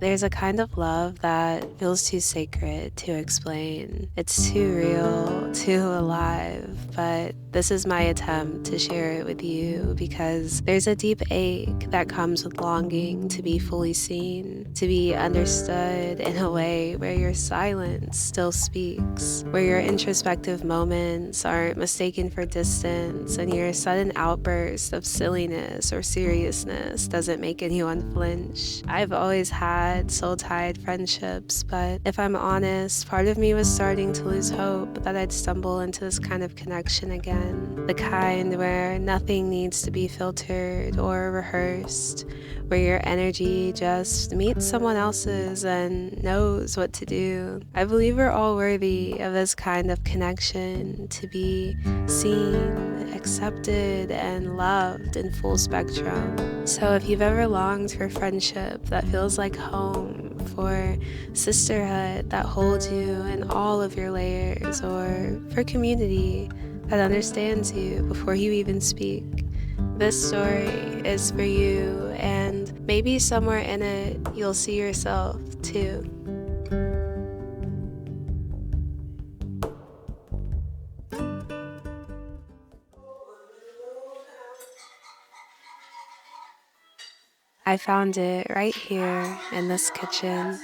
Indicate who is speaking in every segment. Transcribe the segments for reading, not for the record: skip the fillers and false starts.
Speaker 1: There's a kind of love that feels too sacred to explain. It's too real, too alive, but this is my attempt to share it with you because there's a deep ache that comes with longing to be fully seen, to be understood in a way where your silence still speaks, where your introspective moments aren't mistaken for distance, and your sudden outburst of silliness or seriousness doesn't make anyone flinch. I've always had soul-tied friendships, but if I'm honest, part of me was starting to lose hope that I'd stumble into this kind of connection again. The kind where nothing needs to be filtered or rehearsed, where your energy just meets someone else's and knows what to do. I believe we're all worthy of this kind of connection, to be seen, accepted, and loved in full spectrum. So if you've ever longed for friendship that feels like home, for sisterhood that holds you in all of your layers, or for community that understands you before you even speak, this story is for you, and maybe somewhere in it you'll see yourself too. I found it right here in this kitchen.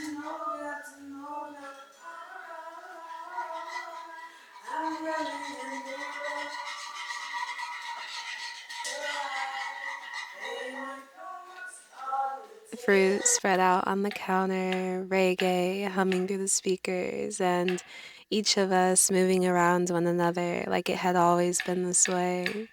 Speaker 1: Fruit spread out on the counter, reggae humming through the speakers, and each of us moving around one another like it had always been this way.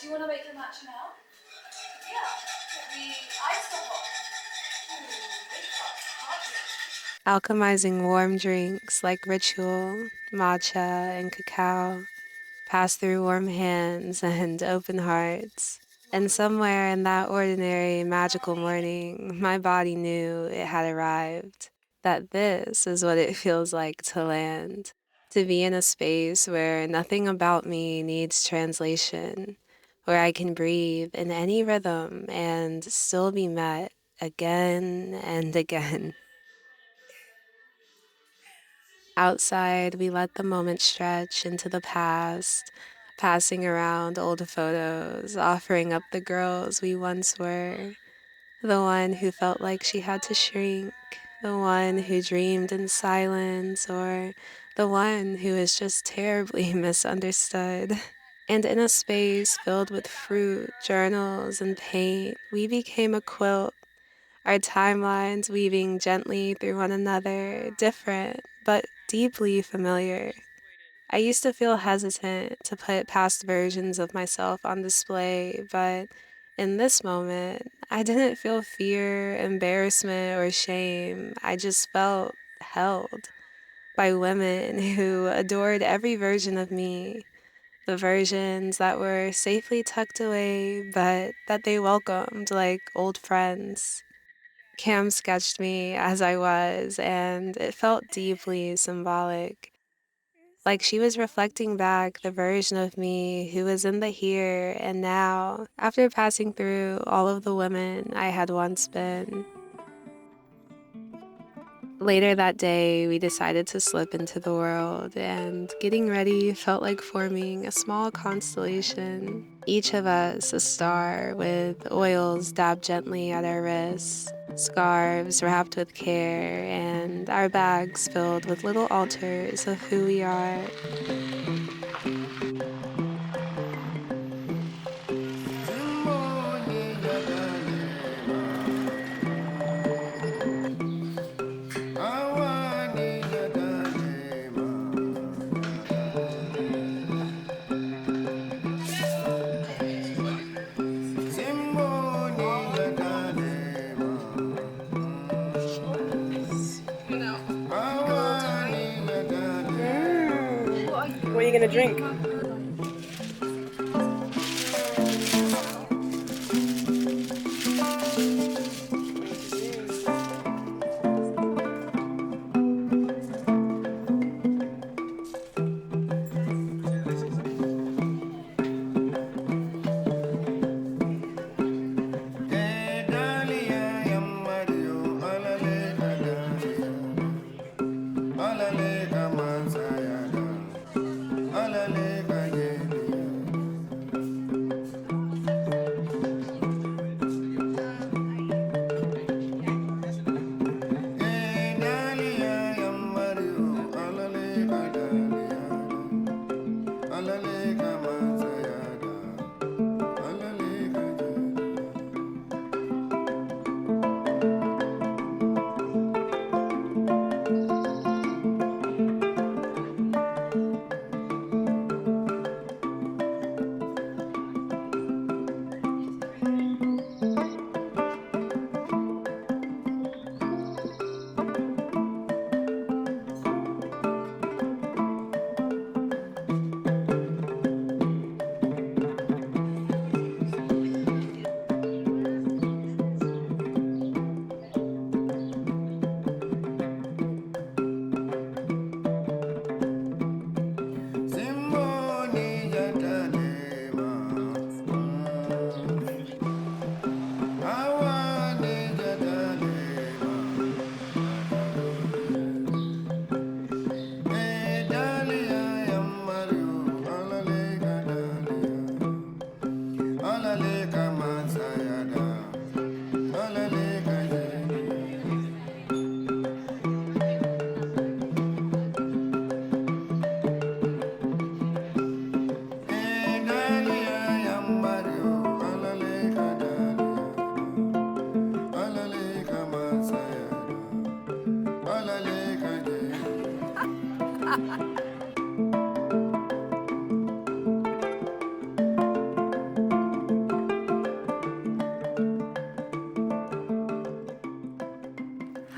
Speaker 2: Do you want to make a matcha now? Yeah. We ice the hot.
Speaker 1: Alchemizing warm drinks like ritual, matcha and cacao, pass through warm hands and open hearts. And somewhere in that ordinary, magical morning, my body knew it had arrived. That this is what it feels like to land. To be in a space where nothing about me needs translation, where I can breathe in any rhythm and still be met again and again. Outside, we let the moment stretch into the past, passing around old photos, offering up the girls we once were. The one who felt like she had to shrink, the one who dreamed in silence, or the one who was just terribly misunderstood. And in a space filled with fruit, journals, and paint, we became a quilt, our timelines weaving gently through one another, different but deeply familiar. I used to feel hesitant to put past versions of myself on display, but in this moment, I didn't feel fear, embarrassment, or shame. I just felt held by women who adored every version of me, the versions that were safely tucked away, but that they welcomed like old friends. Cam sketched me as I was, and it felt deeply symbolic. Like she was reflecting back the version of me who was in the here and now, after passing through all of the women I had once been. Later that day, we decided to slip into the world, and getting ready felt like forming a small constellation. Each of us a star, with oils dabbed gently at our wrists, scarves wrapped with care, and our bags filled with little altars of who we are.
Speaker 3: you gonna drink?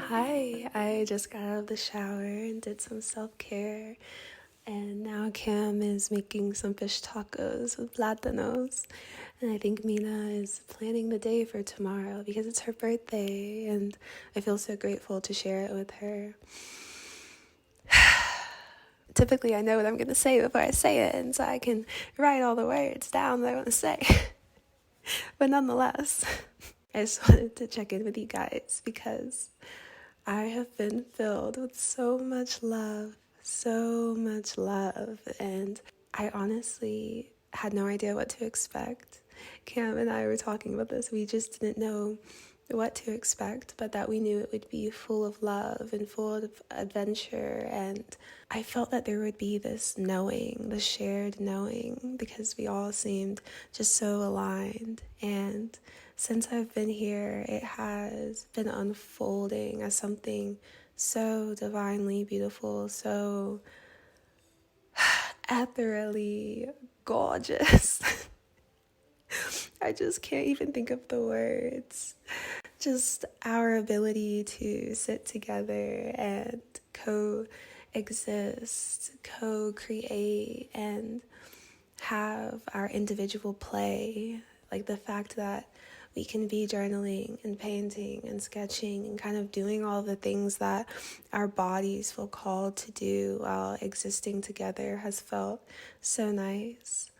Speaker 1: Hi, I just got out of the shower and did some self-care, and now Cam is making some fish tacos with plátanos, and I think Mina is planning the day for tomorrow because it's her birthday, and I feel so grateful to share it with her. Typically, I know what I'm going to say before I say it, and so I can write all the words down that I want to say. But nonetheless, I just wanted to check in with you guys because I have been filled with so much love, and I honestly had no idea what to expect. Cam and I were talking about this. We just didn't know what to expect, but that we knew it would be full of love and full of adventure. And I felt that there would be this knowing, the shared knowing, because we all seemed just so aligned. And since I've been here, it has been unfolding as something so divinely beautiful, so ethereally gorgeous. I just can't even think of the words. Just our ability to sit together and coexist, co-create, and have our individual play. Like the fact that we can be journaling and painting and sketching and kind of doing all the things that our bodies feel called to do while existing together has felt so nice.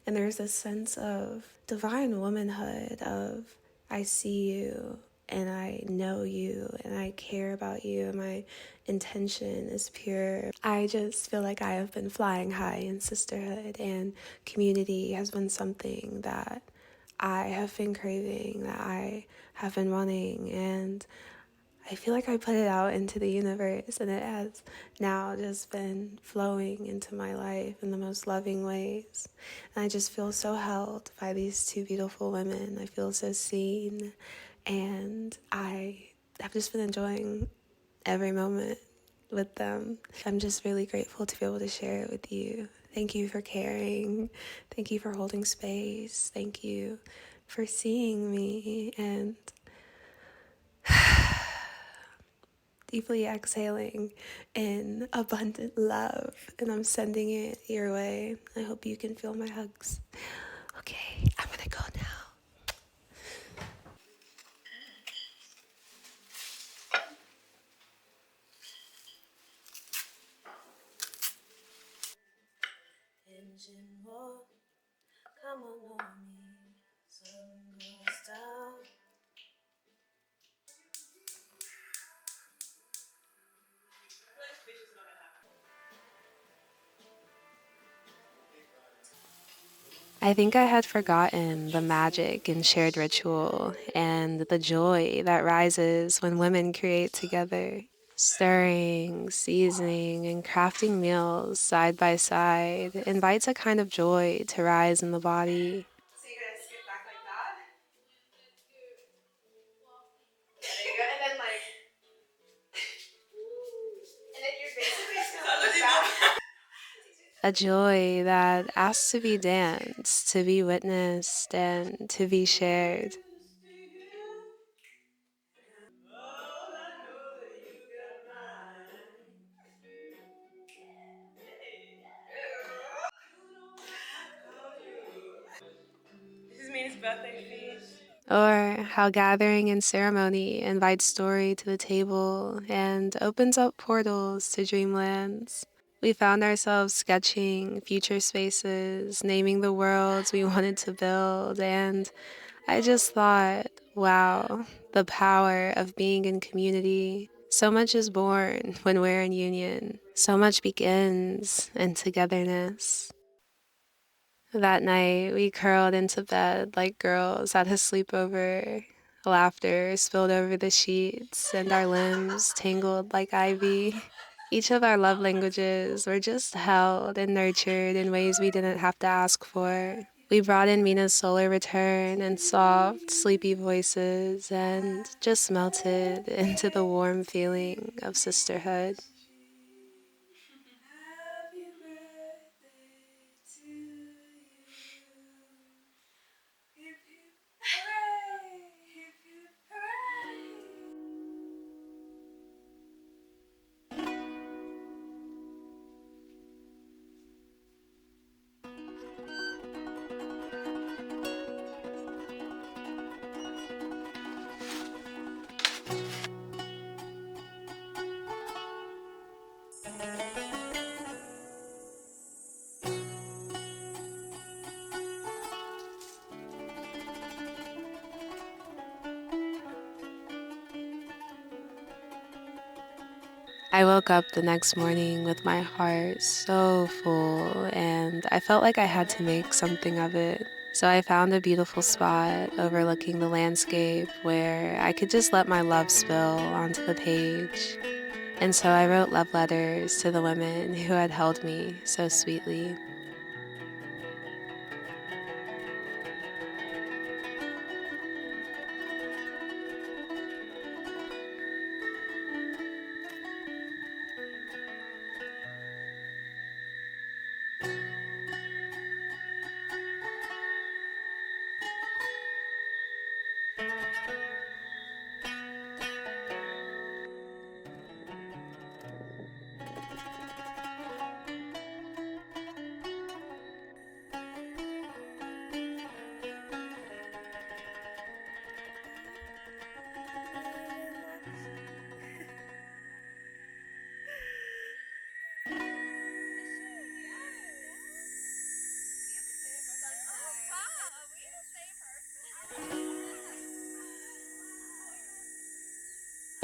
Speaker 1: And there's a sense of divine womanhood of I see you and I know you and I care about you and my intention is pure. I just feel like I have been flying high in sisterhood, and community has been something that I have been craving, that I have been wanting, and I feel like I put it out into the universe and it has now just been flowing into my life in the most loving ways. And I just feel so held by these two beautiful women. I feel so seen, and I have just been enjoying every moment with them. I'm just really grateful to be able to share it with you. Thank you for caring. Thank you for holding space. Thank you for seeing me. And deeply exhaling in abundant love, and I'm sending it your way. I hope you can feel my hugs. Okay, I'm gonna go now. Engine war, come on me, sun goes down. I think I had forgotten the magic in shared ritual and the joy that rises when women create together. Stirring, seasoning, and crafting meals side by side invites a kind of joy to rise in the body. So you're gonna skip back like that? Yeah, there you go. And then you're basically still back. A joy that asks to be danced, to be witnessed, and to be shared. This is Mina's birthday feast. Or how gathering and ceremony invites story to the table and opens up portals to dreamlands. We found ourselves sketching future spaces, naming the worlds we wanted to build, and I just thought, wow, the power of being in community. So much is born when we're in union. So much begins in togetherness. That night, we curled into bed like girls at a sleepover. Laughter spilled over the sheets, and our limbs tangled like ivy. Each of our love languages were just held and nurtured in ways we didn't have to ask for. We brought in Mina's solar return and soft, sleepy voices and just melted into the warm feeling of sisterhood. Happy birthday to you. Hip hip hooray! Hip hip hooray! I woke up the next morning with my heart so full, and I felt like I had to make something of it. So I found a beautiful spot overlooking the landscape where I could just let my love spill onto the page. And so I wrote love letters to the women who had held me so sweetly.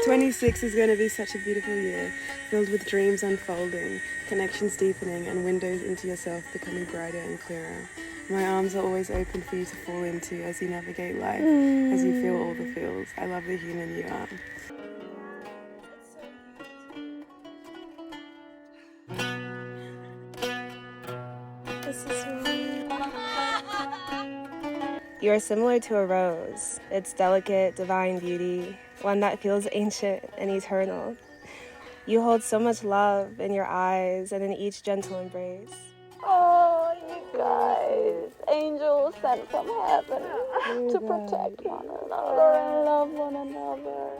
Speaker 3: '26 is going to be such a beautiful year, filled with dreams unfolding, connections deepening, and windows into yourself becoming brighter and clearer. My arms are always open for you to fall into as you navigate life, as you feel all the feels. I love the human you are. This is sweet. You are similar to a rose, its delicate, divine beauty, one that feels ancient and eternal. You hold so much love in your eyes and in each gentle embrace.
Speaker 2: Oh, you guys, angels sent from heaven to protect one another and love one another.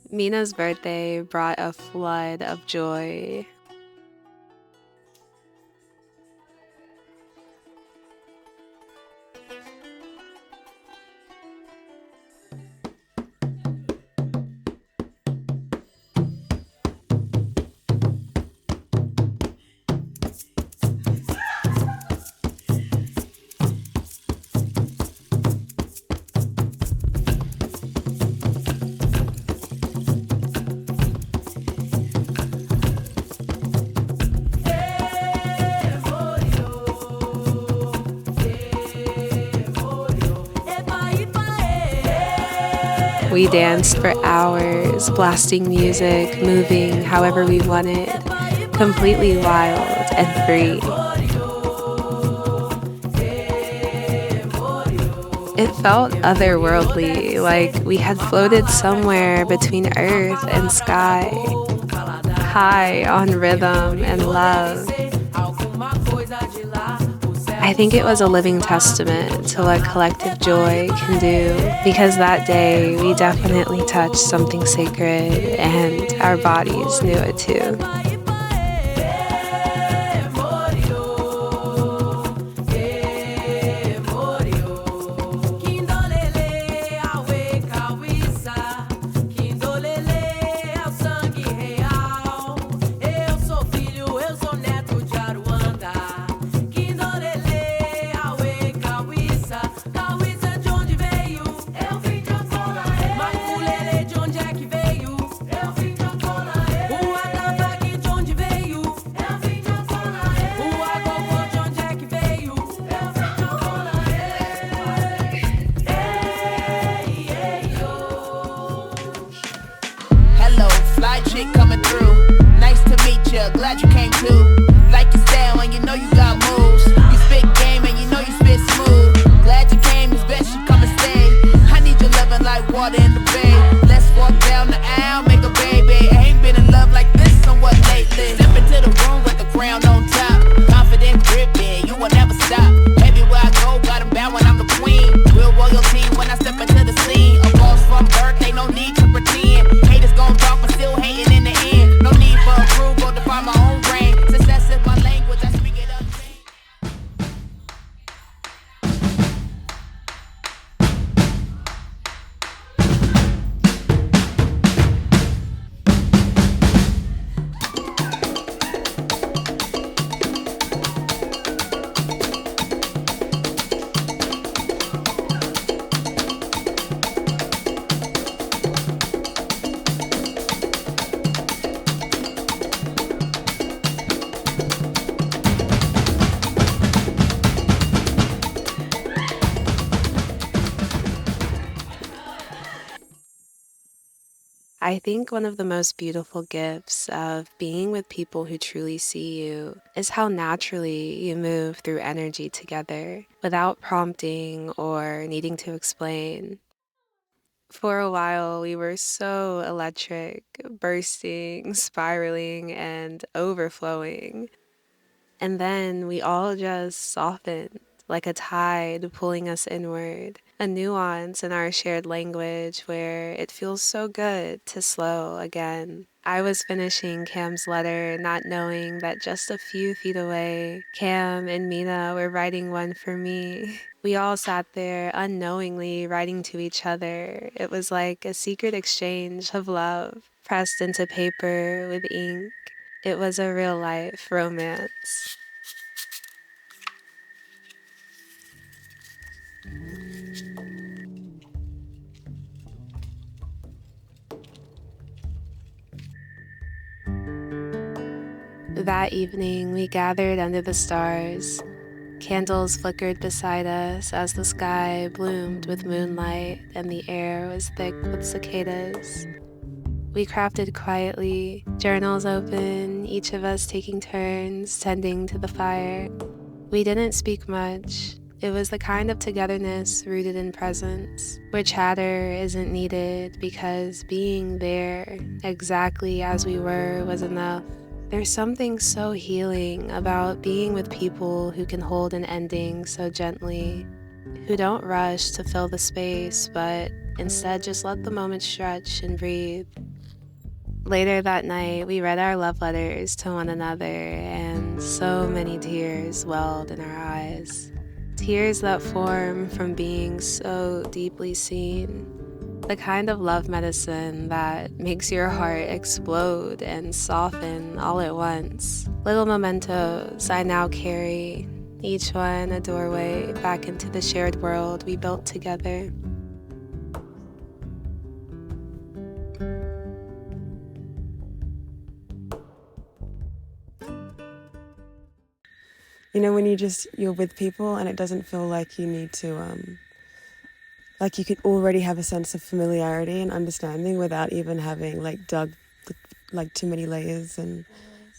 Speaker 1: Mina's birthday brought a flood of joy. We danced for hours, blasting music, moving however we wanted, completely wild and free. It felt otherworldly, like we had floated somewhere between earth and sky, high on rhythm and love. I think it was a living testament to what collective joy can do, because that day we definitely touched something sacred and our bodies knew it too.
Speaker 4: Glad you came too. Like your style and you know you got moves. You spit game and you know you spit smooth. Glad you came, it's best you come and stay. I need you loving like water in the bay. Let's walk down the aisle, make a baby. I ain't been in love like this somewhat lately. Step into the room with the crown on top. Confident gripping, you will never stop. Everywhere I go, got 'em bound when I'm the queen. Real royalty when I step into the scene. A boss from birth, ain't no need to pretend. Haters gon' talk but still hating in the end. No need for approval to find my own brain. Success is my language, I speak it up.
Speaker 1: I think one of the most beautiful gifts of being with people who truly see you is how naturally you move through energy together without prompting or needing to explain. For a while, we were so electric, bursting, spiraling, and overflowing. And then we all just softened, like a tide pulling us inward, a nuance in our shared language where it feels so good to slow again. I was finishing Cam's letter, not knowing that just a few feet away, Cam and Mina were writing one for me. We all sat there unknowingly writing to each other. It was like a secret exchange of love pressed into paper with ink. It was a real life romance. That evening, we gathered under the stars. Candles flickered beside us as the sky bloomed with moonlight and the air was thick with cicadas. We crafted quietly, journals open, each of us taking turns tending to the fire. We didn't speak much. It was the kind of togetherness rooted in presence, where chatter isn't needed because being there, exactly as we were, was enough. There's something so healing about being with people who can hold an ending so gently, who don't rush to fill the space, but instead just let the moment stretch and breathe. Later that night, we read our love letters to one another, and so many tears welled in our eyes. Tears that form from being so deeply seen. The kind of love medicine that makes your heart explode and soften all at once. Little mementos I now carry, each one a doorway back into the shared world we built together.
Speaker 3: You know, when you're with people and it doesn't feel like you need to, like you could already have a sense of familiarity and understanding without even having dug like too many layers, and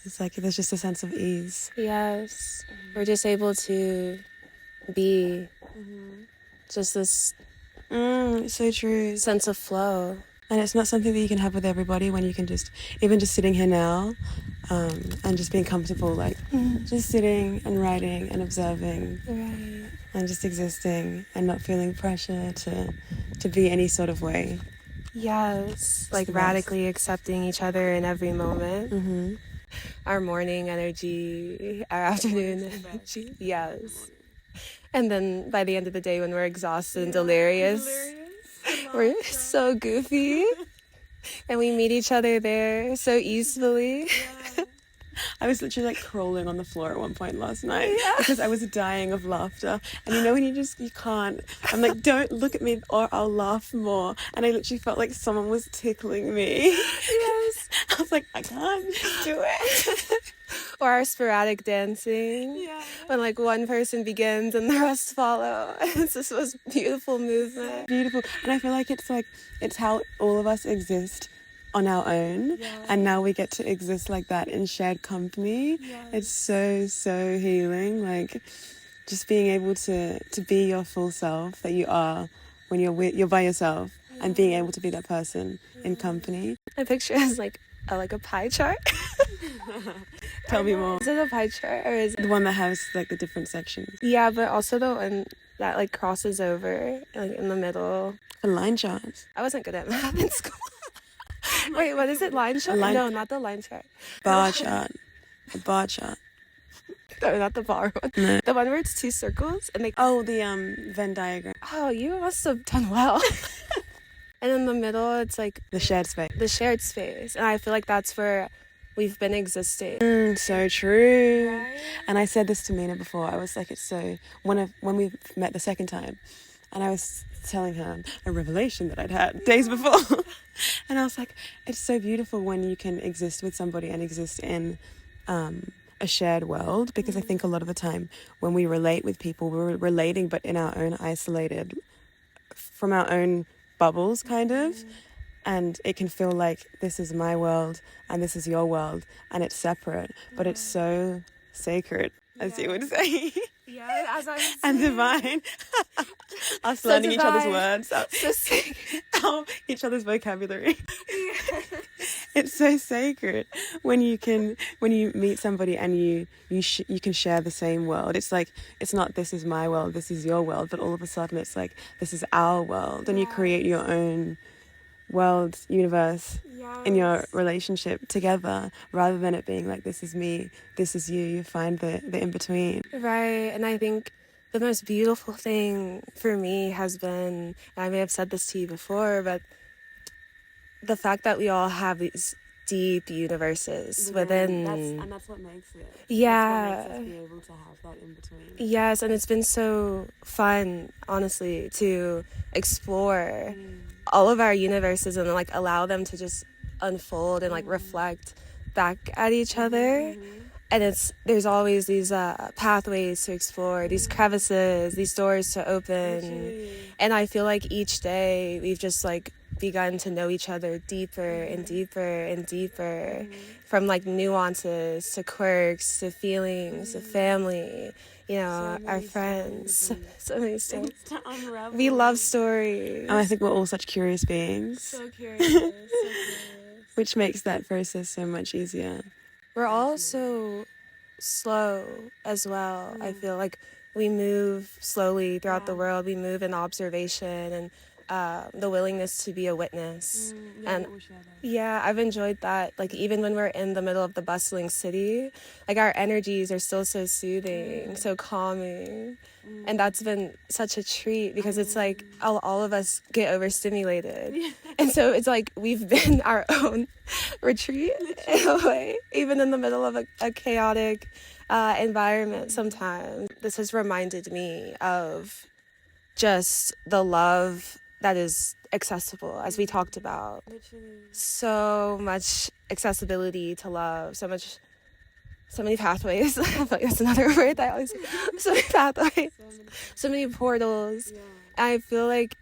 Speaker 3: it's like there's just a sense of ease.
Speaker 1: Yes, we're just able to be just this
Speaker 3: So true.
Speaker 1: sense of flow.
Speaker 3: And it's not something that you can have with everybody when you can even just sitting here now, and just being comfortable, just sitting and writing and observing.
Speaker 1: Right.
Speaker 3: And just existing and not feeling pressure to be any sort of way.
Speaker 1: Yes, like
Speaker 3: the
Speaker 1: radically accepting each other in every moment.
Speaker 3: Mm-hmm.
Speaker 1: Our morning energy, our afternoon energy. Yes. And then by the end of the day when we're exhausted and delirious, we're so goofy. And we meet each other there so easily.
Speaker 3: I was literally crawling on the floor at one point last night because I was dying of laughter. And you know when you can't, I'm like, don't look at me or I'll laugh more. And I literally felt like someone was tickling me.
Speaker 1: Yes.
Speaker 3: I was like, I can't do it.
Speaker 1: Or our sporadic dancing. When one person begins and the rest follow. It's this most beautiful movement.
Speaker 3: Beautiful. And I feel like it's how all of us exist on our own, and now we get to exist like that in shared company. It's so healing, just being able to be your full self that you are when you're by yourself, and being able to be that person in company.
Speaker 1: I picture it as a pie chart.
Speaker 3: Tell me more.
Speaker 1: Is it a pie chart or is it
Speaker 3: The one that has the different sections?
Speaker 1: Yeah, but also the one that crosses over in the middle.
Speaker 3: A line chart.
Speaker 1: I wasn't good at math in school. Wait, what is it? Line chart? No, not the line chart.
Speaker 3: Bar chart. A bar chart.
Speaker 1: No, not the bar one.
Speaker 3: No.
Speaker 1: The one where it's two circles and they.
Speaker 3: Oh, the Venn diagram.
Speaker 1: Oh, you must have done well. And in the middle, it's
Speaker 3: The shared space.
Speaker 1: the shared space, and I feel like that's where we've been existing.
Speaker 3: So true.
Speaker 1: Right?
Speaker 3: And I said this to Mina before. I was like, it's so when we met the second time, and I was telling her a revelation that I'd had days before. And I was like, it's so beautiful when you can exist with somebody and exist in a shared world, because I think a lot of the time when we relate with people, we're relating but in our own isolated, from our own bubbles kind of, and it can feel like this is my world and this is your world and it's separate, but it's so sacred, as you would say.
Speaker 1: Yeah, as I was
Speaker 3: And divine. Us learning each other's words,
Speaker 1: So sacred.
Speaker 3: each other's vocabulary. It's so sacred when you meet somebody and you can share the same world. It's it's not this is my world, this is your world, but all of a sudden it's this is our world, and you create your own world, universe in your relationship together, rather than it being this is me, this is you. You find the in-between.
Speaker 1: Right, and I think the most beautiful thing for me has been, and I may have said this to you before, but the fact that we all have these deep universes within.
Speaker 3: That's what makes it.
Speaker 1: Yeah.
Speaker 3: That's what makes us be able to have that in between.
Speaker 1: Yes, and it's been so fun, honestly, to explore all of our universes and allow them to just unfold and reflect back at each other. And there's always these pathways to explore, these crevices, these doors to open. And I feel like each day we've just begun to know each other deeper and deeper and deeper, from nuances to quirks to feelings to family, our friends. So many stories. We love stories.
Speaker 3: And I think we're all such curious beings.
Speaker 1: So curious.
Speaker 3: Which makes that process so much easier.
Speaker 1: We're all so slow as well. I feel like we move slowly throughout the world. We move in observation, and the willingness to be a witness.
Speaker 3: Yeah,
Speaker 1: And
Speaker 3: we'll share that.
Speaker 1: yeah, I've enjoyed that. Like, even when we're in the middle of the bustling city, like, our energies are still so soothing, so calming. And that's been such a treat because it's like all of us get overstimulated. And so it's like we've been our own retreat in a way, even in the middle of a chaotic environment sometimes. This has reminded me of just the love that is accessible, as we talked about. So much accessibility to love, so many pathways. Like, that's another word that I always say. So many pathways, so many portals. I feel like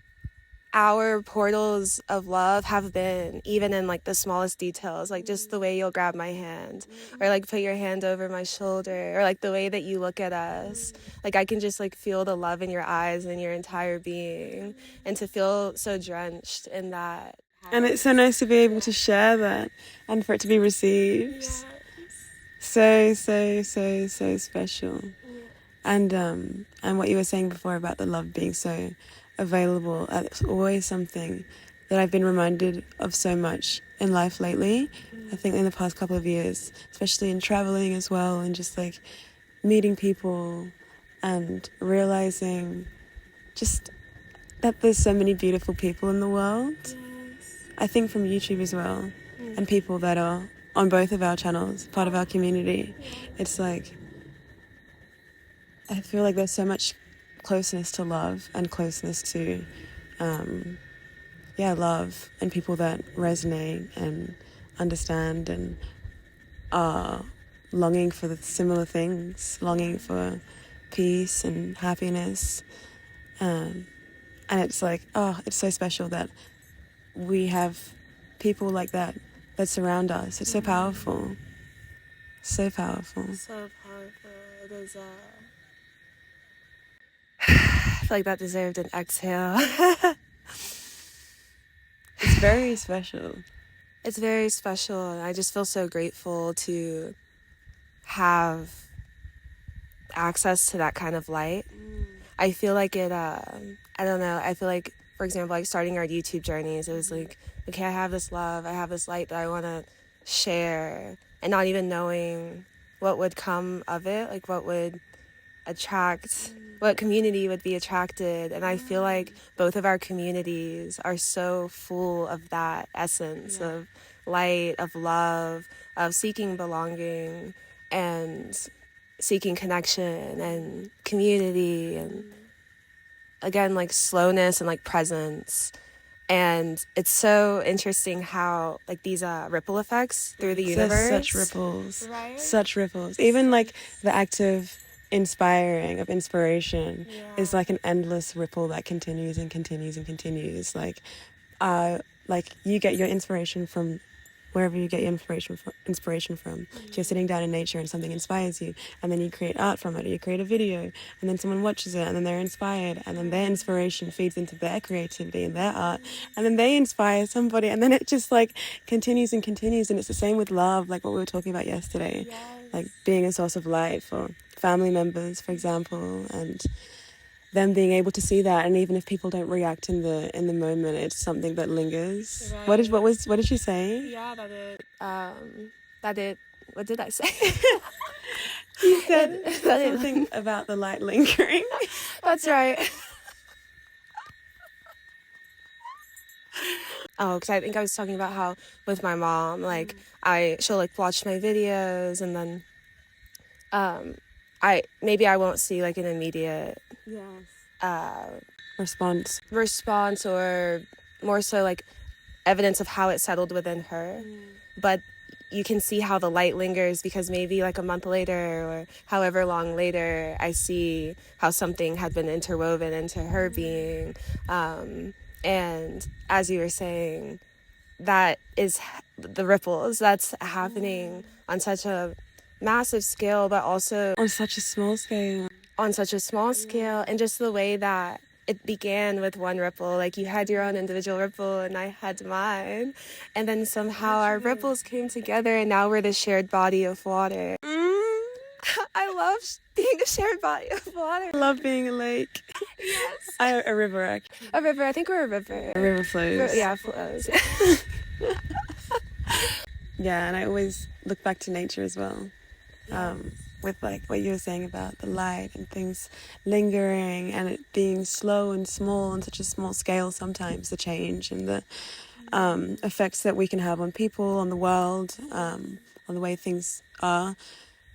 Speaker 1: our portals of love have been even in like the smallest details, like just the way you'll grab my hand or like put your hand over my shoulder, or like the way that you look at us. Like, I can just like feel the love in your eyes and your entire being, and to feel so drenched in that.
Speaker 3: And it's so nice to be able to share that and for it to be received. So special. And what you were saying before about the love being so available, it's always something that I've been reminded of so much in life lately. I think in the past couple of years, especially in traveling as well, and just like meeting people and realizing just that there's so many beautiful people in the world. I think from YouTube as well, and people that are on both of our channels, part of our community. It's like, I feel like there's so much closeness to love and closeness to, love, and people that resonate and understand and are longing for the similar things, longing for peace and happiness. And it's like, it's so special that we have people like that surround us. It's so powerful. So powerful.
Speaker 1: So powerful. It is, I feel like that deserved an exhale.
Speaker 3: It's very special.
Speaker 1: It's very special, and I just feel so grateful to have access to that kind of light. I feel like it, I don't know, I feel like, for example, like starting our YouTube journeys, it was like, okay, I have this love, I have this light that I want to share, and not even knowing what would come of it, like what would attract, what community would be attracted. And I feel like both of our communities are so full of that essence of light, of love, of seeking belonging and seeking connection and community, and again, like slowness and like presence. And it's so interesting how like these ripple effects through the universe.
Speaker 3: Such ripples.
Speaker 1: Right?
Speaker 3: Such ripples. Even like the act of inspiration is like an endless ripple that continues and continues and continues. Like you get your inspiration from wherever you get your inspiration from. So you're sitting down in nature and something inspires you, and then you create art from it, or you create a video, and then someone watches it, and then they're inspired, and then their inspiration feeds into their creativity and their art, and then they inspire somebody, and then it just like continues and continues. And it's the same with love, like what we were talking about yesterday, like being a source of light for family members, for example, and them being able to see that. And even if people don't react in the moment, it's something that lingers. Right. What did she say?
Speaker 1: Yeah, what did I say?
Speaker 3: You said something about the light lingering.
Speaker 1: That's right. Because I think I was talking about how with my mom, like she'll like watch my videos, and then I won't see like an immediate response, or more so like evidence of how it settled within her. But you can see how the light lingers, because maybe like a month later or however long later, I see how something had been interwoven into her being. And as you were saying, that is the ripples that's happening on such a massive scale, but also
Speaker 3: on such a small scale.
Speaker 1: And just the way that it began with one ripple, like you had your own individual ripple and I had mine, and then somehow our ripples came together, and now we're the shared body of water. I love being a shared body of water.
Speaker 3: I love being a lake.
Speaker 1: Yes.
Speaker 3: A river, actually.
Speaker 1: A river. I think we're a river.
Speaker 3: A river flows.
Speaker 1: Yeah, flows.
Speaker 3: Yeah, and I always look back to nature as well. With like what you were saying about the light and things lingering and it being slow and small on such a small scale sometimes, the change and the effects that we can have on people, on the world, on the way things are.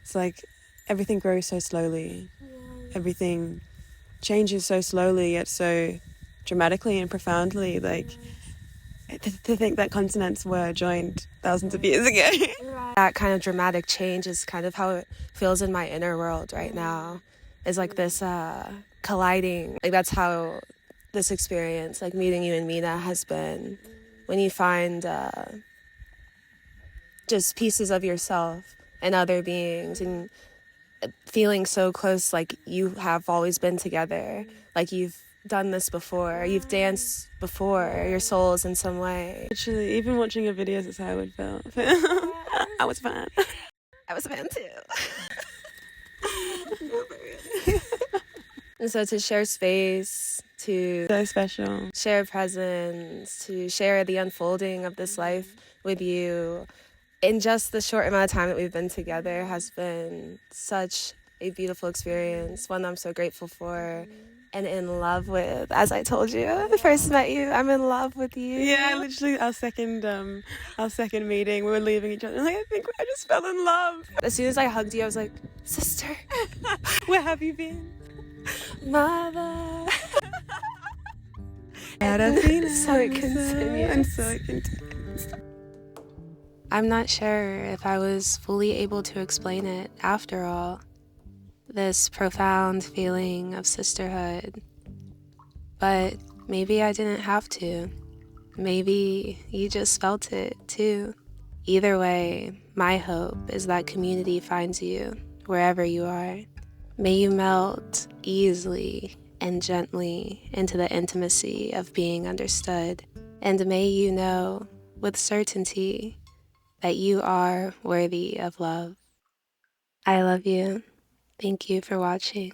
Speaker 3: It's like everything grows so slowly. Everything changes so slowly yet so dramatically and profoundly. Like to think that continents were joined thousands of years ago.
Speaker 1: That kind of dramatic change is kind of how it feels in my inner world right now. Is like this colliding. Like that's how this experience, like meeting you and Mina, has been. When you find just pieces of yourself and other beings and feeling so close, like you have always been together, like you've done this before, you've danced before, your souls in some way.
Speaker 3: Literally, even watching your videos is how I would feel. I was fine.
Speaker 1: I was a fan too. And so to share space, to
Speaker 3: So special.
Speaker 1: share presence, to share the unfolding of this life with you in just the short amount of time that we've been together has been such a beautiful experience, one that I'm so grateful for and in love with. As I told you when I first met you, I'm in love with you.
Speaker 3: Yeah, literally our second meeting, we were leaving each other. Like, I think I just fell in love.
Speaker 1: As soon as I hugged you, I was like, sister,
Speaker 3: Where have you been?
Speaker 1: mother.
Speaker 3: So
Speaker 1: it continues.
Speaker 3: And so it continues.
Speaker 1: I'm not sure if I was fully able to explain it after all. This profound feeling of sisterhood. But maybe I didn't have to. Maybe you just felt it too. Either way, my hope is that community finds you wherever you are. May you melt easily and gently into the intimacy of being understood. And may you know with certainty that you are worthy of love. I love you. Thank you for watching.